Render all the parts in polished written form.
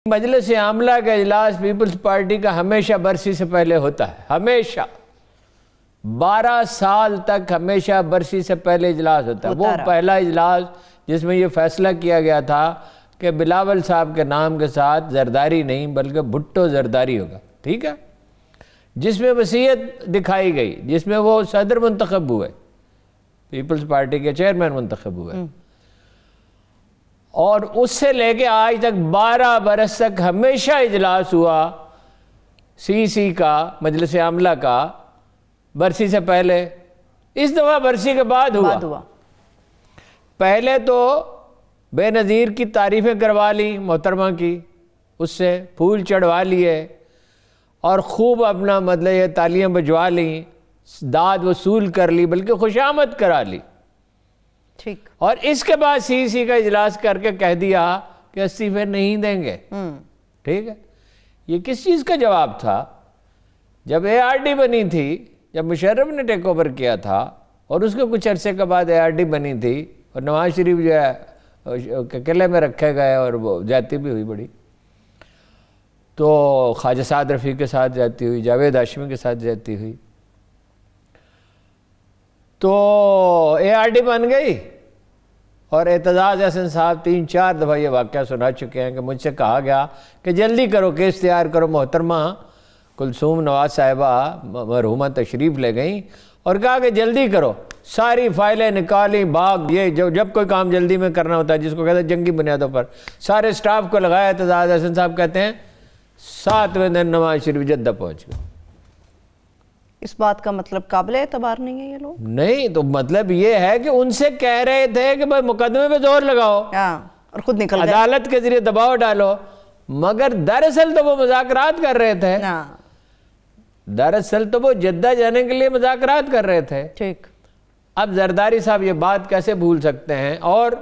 مجلس عاملہ کا اجلاس پیپلز پارٹی کا ہمیشہ برسی سے پہلے ہوتا ہے، ہمیشہ 12 سال تک ہمیشہ برسی سے پہلے اجلاس ہوتا ہے۔ وہ پہلا اجلاس جس میں یہ فیصلہ کیا گیا تھا کہ بلاول صاحب کے نام کے ساتھ زرداری نہیں بلکہ بھٹو زرداری ہوگا، ٹھیک ہے، جس میں وصیت دکھائی گئی، جس میں وہ صدر منتخب ہوئے، پیپلز پارٹی کے چیئرمین منتخب ہوئے، اور اس سے لے کے آج تک 12 برس تک ہمیشہ اجلاس ہوا سی کا، مجلس عاملہ کا، برسی سے پہلے۔ اس دفعہ برسی کے بعد ہوا۔ پہلے تو بے نظیر کی تعریفیں کروا لی محترمہ کی، اس سے پھول چڑھوا لیے اور خوب اپنا مطلب یہ تالیاں بجوا لیں، داد وصول کر لی، بلکہ خوشامد کرا لی، ٹھیک۔ اور اس کے بعد سی کا اجلاس کر کے کہہ دیا کہ استعفے نہیں دیں گے، ٹھیک ہے۔ یہ کس چیز کا جواب تھا؟ جب اے آر ڈی بنی تھی، جب مشرف نے ٹیک اوور کیا تھا اور اس کے کچھ عرصے کے بعد اے آر ڈی بنی تھی اور نواز شریف جو ہے قلعے میں رکھے گئے اور وہ زیادتی بھی ہوئی بڑی، تو خواجہ سعد رفیق کے ساتھ زیادتی ہوئی، جاوید ہاشمی کے ساتھ زیادتی ہوئی، تو اے آر ڈی بن گئی۔ اور اعتزاز احسن صاحب 3-4 دفعہ یہ واقعہ سنا چکے ہیں کہ مجھ سے کہا گیا کہ جلدی کرو، کیس تیار کرو۔ محترمہ کلثوم نواز صاحبہ مرحومہ تشریف لے گئیں اور کہا کہ جلدی کرو، ساری فائلیں نکالیں، باغ یہ جب کوئی کام جلدی میں کرنا ہوتا ہے جس کو کہتے ہیں جنگی بنیادوں پر، سارے سٹاف کو لگایا۔ اعتزاز احسن صاحب کہتے ہیں 7ویں دن نواز شریف جدہ پہنچ گئے۔ اس بات کا مطلب قابل اعتبار نہیں ہے یہ لوگ؟ نہیں، تو مطلب یہ ہے کہ ان سے کہہ رہے تھے کہ بھائی مقدمے پہ زور لگاؤ اور خود نکل گئے، عدالت کے ذریعے دباؤ ڈالو، مگر دراصل تو وہ مذاکرات کر رہے تھے، دراصل تو وہ جدہ جانے کے لیے مذاکرات کر رہے تھے، ٹھیک۔ اب زرداری صاحب یہ بات کیسے بھول سکتے ہیں؟ اور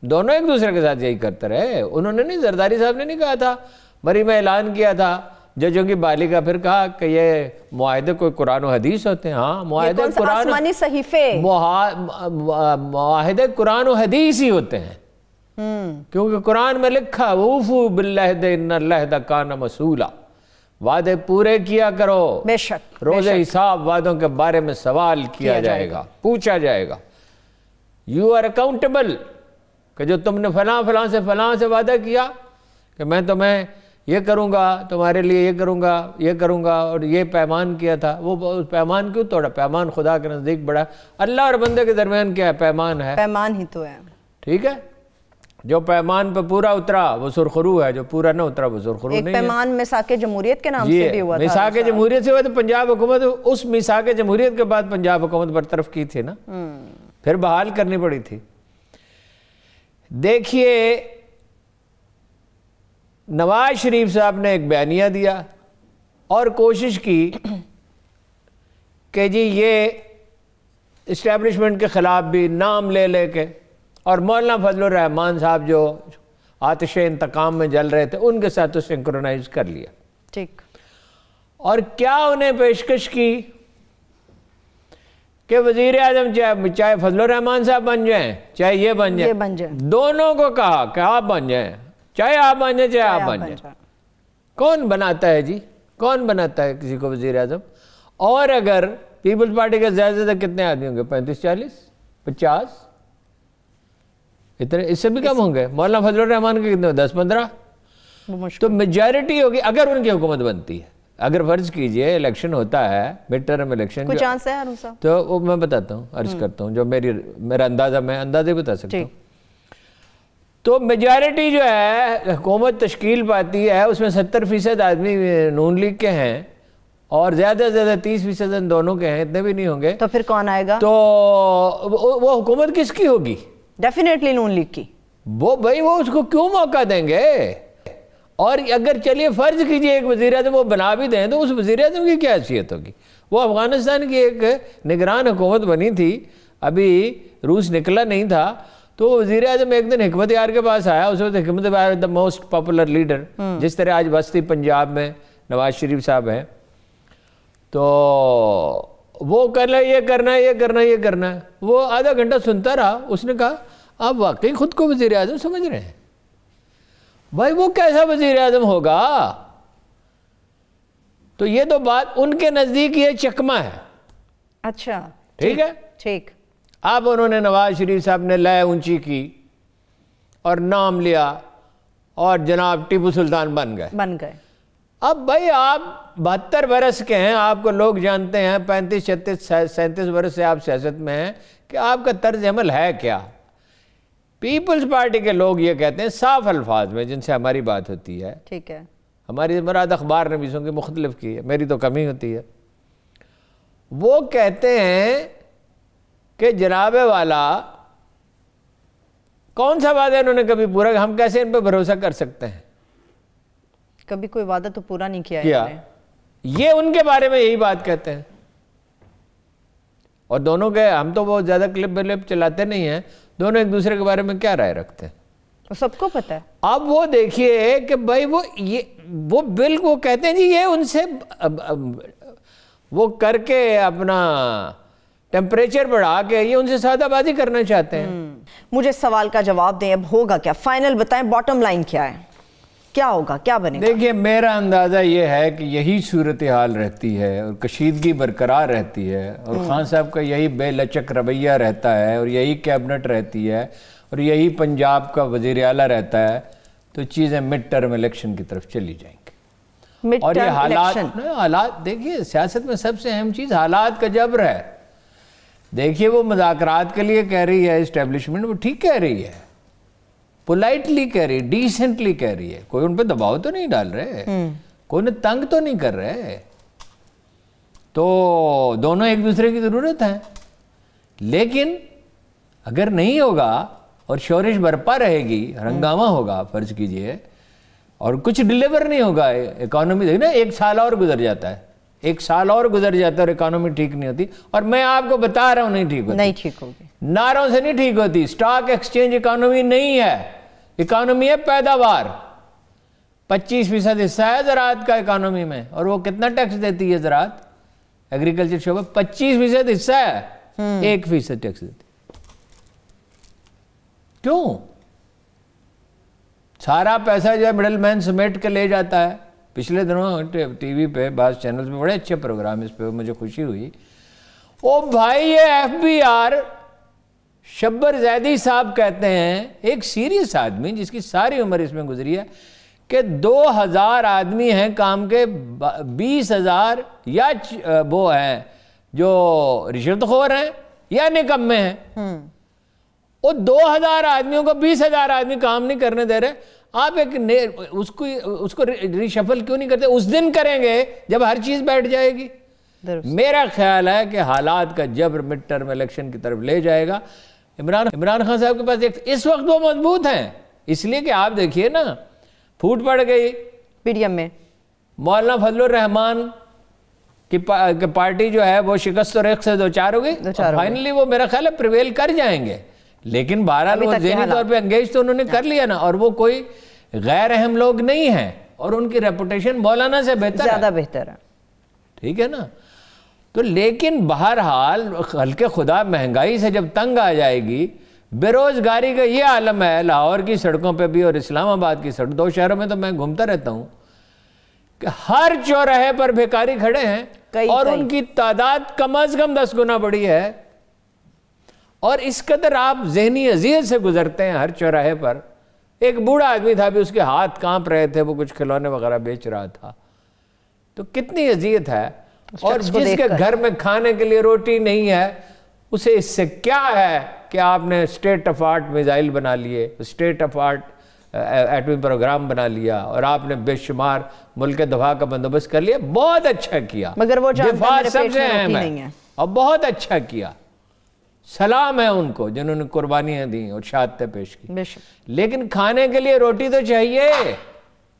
دونوں ایک دوسرے کے ساتھ یہی کرتے رہے، انہوں نے نہیں، زرداری صاحب نے نہیں کہا تھا، بری میں اعلان کیا تھا ججوں کی بالی کا، پھر کہا کہ یہ معاہدے کوئی قرآن و حدیث ہوتے ہیں۔ ہاں، معاہدے قرآن آسمانی صحیفے، معاہدے قرآن و حدیث ہی ہوتے ہیں، کیونکہ قرآن میں لکھا ووفوا بالعہد ان العہد کان مسئولا، وعدے پورے کیا کرو، بے شک، روز حساب وعدوں کے بارے میں سوال کیا جائے گا، پوچھا جائے گا۔ یو آر اکاؤنٹیبل، کہ جو تم نے فلاں سے وعدہ کیا کہ میں تمہیں یہ کروں گا، تمہارے لیے یہ کروں گا اور یہ پیمان کیا تھا، وہ پیمان کیوں توڑا؟ پیمان خدا کے نزدیک بڑا، اللہ اور بندے کے درمیان کیا ہے؟ پیمان ہے، پیمان ہی تو ہے، ٹھیک ہے۔ جو پیمان پہ پورا اترا وہ سرخرو ہے، جو پورا نہ اترا وہ سرخرو نہیں ہے۔ ایک پیمان میثاق جمہوریت کے نام سے بھی ہوا تھا، میثاق جمہوریت سے ہوا تو پنجاب حکومت اس میثاق جمہوریت کے بعد پنجاب حکومت برطرف کی تھی نا، پھر بحال کرنی پڑی تھی۔ دیکھیے نواز شریف صاحب نے ایک بیانیہ دیا اور کوشش کی کہ جی یہ اسٹیبلشمنٹ کے خلاف بھی نام لے کے، اور مولانا فضل الرحمان صاحب جو آتش انتقام میں جل رہے تھے ان کے ساتھ تو سنکرونائز کر لیا، ٹھیک۔ اور کیا انہیں پیشکش کی کہ وزیر اعظم چاہے فضل الرحمان صاحب بن جائیں چاہے یہ بن جائیں، دونوں کو کہا کہ آپ بن جائیں، چاہے آپ بن جائیں چاہے آپ بن جائیں۔ کون بناتا ہے جی؟ کون بناتا ہے کسی کو وزیر اعظم؟ اور اگر پیپلز پارٹی کے زیادہ سے زیادہ کتنے آدمی ہوں گے؟ 35-40 50 اتنے، اس سے بھی کم ہوں گے۔ مولانا فضل الرحمان کے کتنے؟ 10-15، تو میجارٹی ہوگی اگر ان کی حکومت بنتی ہے۔ اگر فرض کیجئے الیکشن ہوتا ہے، مڈ ٹرم الیکشن، کوئی چانس ہے ہارون صاحب؟ تو وہ میں بتاتا ہوں، عرض کرتا ہوں جو میرا اندازہ، میں اندازے بتا سکتا ہوں۔ تو میجارٹی جو ہے حکومت تشکیل پاتی ہے، اس میں 70% آدمی نون لیگ کے ہیں اور زیادہ سے زیادہ 30% ان دونوں کے ہیں، اتنے بھی نہیں ہوں گے، تو پھر کون آئے گا؟ تو وہ حکومت کس کی ہوگی؟ ڈیفینیٹلی نون لیگ کی۔ بھائی وہ اس کو کیوں موقع دیں گے؟ اور اگر چلیے فرض کیجئے ایک وزیر اعظم وہ بنا بھی دیں تو اس وزیر اعظم کی کیا حیثیت ہوگی؟ وہ افغانستان کی ایک نگران حکومت بنی تھی، ابھی روس نکلا نہیں تھا، تو وزیر اعظم ایک دن حکمت یار کے پاس آیا، اس وقت حکمت یار دا موسٹ پاپولر لیڈر، جس طرح آج بستی پنجاب میں نواز شریف صاحب ہیں، تو وہ یہ کرنا ہے، وہ آدھا گھنٹہ سنتا رہا، اس نے کہا آپ واقعی خود کو وزیر اعظم سمجھ رہے ہیں؟ بھائی وہ کیسا وزیر اعظم ہوگا؟ تو یہ تو بات ان کے نزدیک یہ چکمہ ہے. اچھا ٹھیک ہے. ٹھیک. اب انہوں نے نواز شریف صاحب نے لے اونچی کی اور نام لیا اور جناب ٹیپو سلطان بن گئے. اب بھائی آپ 72 برس کے ہیں, آپ کو لوگ جانتے ہیں, 35 36 37 برس سے آپ سیاست میں ہیں, کہ آپ کا طرز عمل ہے کیا. پیپلز پارٹی کے لوگ یہ کہتے ہیں صاف الفاظ میں جن سے ہماری بات ہوتی ہے, ٹھیک ہے, ہماری مراد اخبار نویسوں کی مختلف کی ہے, میری تو کمی ہوتی ہے, وہ کہتے ہیں کہ جناب والا کون سا وعدہ انہوں نے کبھی پورا, ہم کیسے ان پہ بھروسہ کر سکتے ہیں؟ کبھی کوئی وعدہ تو پورا نہیں کیا. یہ ان کے بارے میں یہی بات کہتے ہیں. اور دونوں کے, ہم تو وہ زیادہ کلپ بلپ چلاتے نہیں ہیں, دونوں ایک دوسرے کے بارے میں کیا رائے رکھتے ہیں سب کو پتہ ہے. اب وہ دیکھیے کہ بھائی وہ بالکل کہتے ہیں جی یہ ان سے وہ کر کے اپنا ٹیمپریچر بڑھا کے یہ ان سے سادہ بازی کرنا چاہتے ہیں. مجھے سوال کا جواب دیں, اب ہوگا کیا؟ فائنل بتائیں, باٹم لائن کیا ہے, کیا ہوگا, کیا بنے گا؟ دیکھیے میرا اندازہ یہ ہے کہ یہی صورتحال رہتی ہے اور کشیدگی برقرار رہتی ہے, اور خان صاحب کا یہی بے لچک رویہ رہتا ہے, اور یہی کیبنٹ رہتی ہے, اور یہی پنجاب کا وزیر اعلیٰ رہتا ہے, تو چیزیں مڈ ٹرم الیکشن کی طرف چلی جائیں گی. اور یہ حالات دیکھیے سیاست میں سب سے اہم چیز حالات کا جبر ہے. دیکھیے وہ مذاکرات کے لیے کہہ رہی ہے اسٹیبلشمنٹ, وہ ٹھیک کہہ رہی ہے, پولائٹلی کہہ رہی ہے, ڈیسنٹلی کہہ رہی ہے, کوئی ان پہ دباؤ تو نہیں ڈال رہے, کوئی انہیں تنگ تو نہیں کر رہے. تو دونوں ایک دوسرے کی ضرورت ہے, لیکن اگر نہیں ہوگا اور شورش برپا رہے گی, ہنگامہ ہوگا فرض کیجئے, اور کچھ ڈیلیور نہیں ہوگا, اکانومی دیکھیں نا, 1 سال اور گزر جاتا ہے, 1 سال اور گزر جاتا ہے اور اکانومی ٹھیک نہیں ہوتی. اور میں آپ کو بتا رہا ہوں نہیں ٹھیک ہوتی, نعروں سے نہیں ٹھیک ہوتی. سٹاک ایکسچینج اکانومی نہیں ہے, اکانومی ہے پیداوار. 25% حصہ ہے زراعت کا اکانومی میں, اور وہ کتنا ٹیکس دیتی ہے زراعت, ایگریکلچر شعبہ 25% حصہ ہے, 1% ٹیکس دیتی. کیوں؟ سارا پیسہ جو ہے مڈل مین سمیٹ کے لے جاتا ہے. پچھلے دنوں ٹی وی پہ بعض چینلز میں بڑے اچھے پروگرام اس پہ, مجھے خوشی ہوئی. او بھائی یہ FBR شبر زیدی صاحب کہتے ہیں, ایک سیریس آدمی جس کی ساری عمر اس میں گزری ہے, کہ 2000 آدمی ہیں کام کے, 20,000 یا وہ ہیں جو رشوت خور ہیں یا نکمے ہیں. وہ 2000 آدمیوں کو 20,000 آدمی کام نہیں کرنے دے رہے. آپ ایک اس کو ریشفل کیوں نہیں کرتے؟ اس دن کریں گے جب ہر چیز بیٹھ جائے گی. میرا خیال ہے کہ حالات کا جبر مڈ ٹرم الیکشن کی طرف لے جائے گا. عمران خان صاحب کے پاس اس وقت وہ مضبوط ہیں, اس لیے کہ آپ دیکھیے نا, پھوٹ پڑ گئی PDM میں, مولانا فضل الرحمان کی پارٹی جو ہے وہ شکست و ریخت سے دوچار ہو گئی. فائنلی وہ میرا خیال ہے پریویل کر جائیں گے, لیکن بہرحال وہ ذہنی طور پہ انگیج تو انہوں نے کر لیا نا, اور وہ کوئی غیر اہم لوگ نہیں ہیں, اور ان کی ریپوٹیشن مولانا سے زیادہ بہتر ہے. ٹھیک ہے نا. تو لیکن بہرحال خلق خدا مہنگائی سے جب تنگ آ جائے گی, بے روزگاری کا یہ عالم ہے لاہور کی سڑکوں پہ بھی اور اسلام آباد کی سڑک, 2 شہروں میں تو میں گھومتا رہتا ہوں, کہ ہر چوراہے پر بھیکاری کھڑے ہیں, اور ان کی تعداد کم از کم 10 گنا بڑی ہے. اور اس قدر آپ ذہنی اذیت سے گزرتے ہیں ہر چوراہے پر. ایک بوڑھا آدمی تھا بھی, اس کے ہاتھ کانپ رہے تھے, وہ کچھ کھلونے وغیرہ بیچ رہا تھا. تو کتنی اذیت ہے. اور جس کے گھر میں کھانے کے لیے روٹی نہیں ہے, اسے اس سے کیا ہے کہ آپ نے اسٹیٹ آف آرٹ میزائل بنا لیے, اسٹیٹ آف آرٹ ایٹمی پروگرام بنا لیا, اور آپ نے بے شمار ملک دفاع کا بندوبست کر لیا. بہت اچھا کیا, مگر وہ دفاع سب سے اہم ہے, اور بہت اچھا کیا. سلام ہے ان کو جنہوں نے قربانیاں دیں اور شہادتیں پیش کی. لیکن کھانے کے لیے روٹی تو چاہیے.